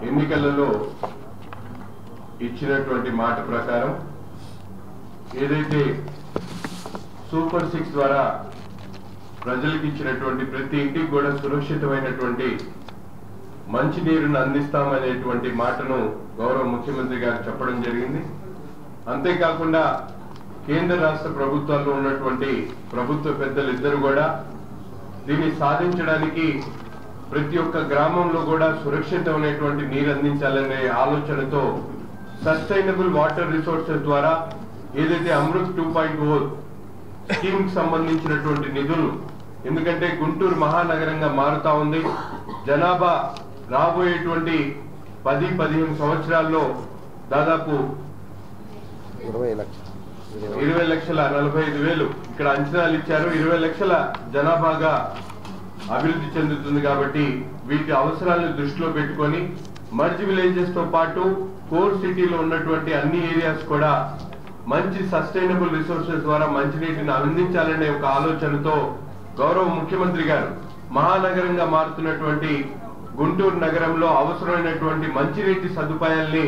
ఎన్నికలలో ఇచ్చినటువంటి మాట ప్రకారం ఏదైతే సూపర్ 6 ద్వారా ప్రజలకు ఇచ్చినటువంటి ప్రతి ఇంటికి కూడా సురక్షితమైనటువంటి మంచినీరును అందిస్తామనేటువంటి మాటను గౌరవ ముఖ్యమంత్రి గారు చెప్పడం జరిగింది. అంతేకాకుండా కేంద్ర రాష్ట్ర ప్రభుత్వాల్లో ఉన్నటువంటి ప్రభుత్వ పెద్దలు ఇద్దరు కూడా దీన్ని సాధించడానికి ప్రతి ఒక్క గ్రామంలో కూడా సురక్షితమైనటువంటి నీరు అందించాలనే ఆలోచనతో సస్టైనబుల్ వాటర్ రిసోర్సెస్ ద్వారా ఏదైతే అమృత్ 2.0 స్కీమ్ సంబంధించినటువంటి నిధులు, ఎందుకంటే గుంటూరు మహానగరంగా మారుతా ఉంది. జనాభా రాబోయేటువంటి 10-15 సంవత్సరాల్లో దాదాపు 20,45,000 ఇక్కడ అంచనాలు ఇచ్చారు. 20 లక్షల జనాభాగా అభివృద్ధి చెందుతుంది. కాబట్టి వీటి అవసరాలను దృష్టిలో పెట్టుకొని మర్జ్ విలేజెస్ తో పాటు కోర్ సిటీలో ఉన్నటువంటి అన్ని ఏరియాస్ కూడా మంచి సస్టైనబుల్ రిసోర్సెస్ ద్వారా మంచినీటిని అందించాలనే ఒక ఆలోచనతో గౌరవ ముఖ్యమంత్రి గారు మహానగరంగా మారుతున్నటువంటి గుంటూరు నగరంలో అవసరమైనటువంటి మంచినీటి సదుపాయాల్ని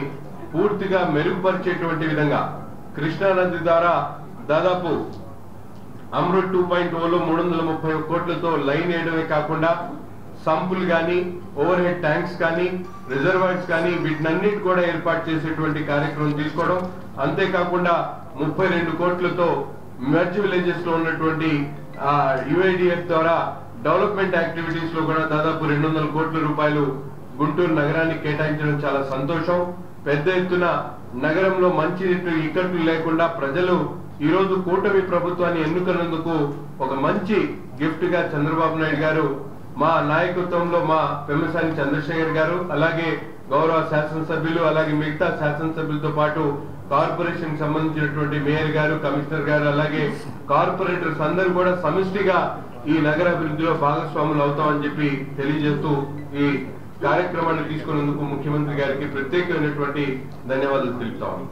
పూర్తిగా మెరుగుపరిచేటువంటి విధంగా కృష్ణానది ద్వారా దాదాపు అమృత్ 2.0లో 330 కోట్లతో లైన్ వేయడమే కాకుండా సంపులు కానీ, ఓవర్ హెడ్ ట్యాంక్స్ కానీ, రిజర్వాయర్స్ కానీ వీటినన్నిటి కూడా ఏర్పాటు చేసేటువంటి కార్యక్రమం తీసుకోవడం, అంతేకాకుండా 32 కోట్లతో మెర్జ్ విలేజెస్ లో ఉన్నటువంటి యుఐడిఎఫ్ ద్వారా డెవలప్మెంట్ యాక్టివిటీస్ లో కూడా దాదాపు 200 కోట్ల రూపాయలు గుంటూరు నగరానికి కేటాయించడం చాలా సంతోషం. పెద్ద ఎత్తున నగరంలో మంచినీటి ఇక్కట్లు లేకుండా ప్రజలు ఈ రోజు కూటమి ప్రభుత్వాన్ని ఎన్నుకున్నందుకు ఒక మంచి గిఫ్ట్ గా చంద్రబాబు నాయుడు గారు, మా నాయకత్వంలో మా పెమ్మసాని చంద్రశేఖర్ గారు, అలాగే గౌరవ శాసనసభ్యులు, అలాగే మిగతా శాసనసభ్యులతో పాటు కార్పొరేషన్ సంబంధించినటువంటి మేయర్ గారు, కమిషనర్ గారు, అలాగే కార్పొరేటర్స్ అందరూ కూడా సమిష్టిగా ఈ నగర అభివృద్ధిలో భాగస్వాములు అవుతామని చెప్పి తెలియజేస్తూ ఈ కార్యక్రమాన్ని తీసుకున్నందుకు ముఖ్యమంత్రి గారికి ప్రత్యేకమైనటువంటి ధన్యవాదాలు తెలుపుతాము.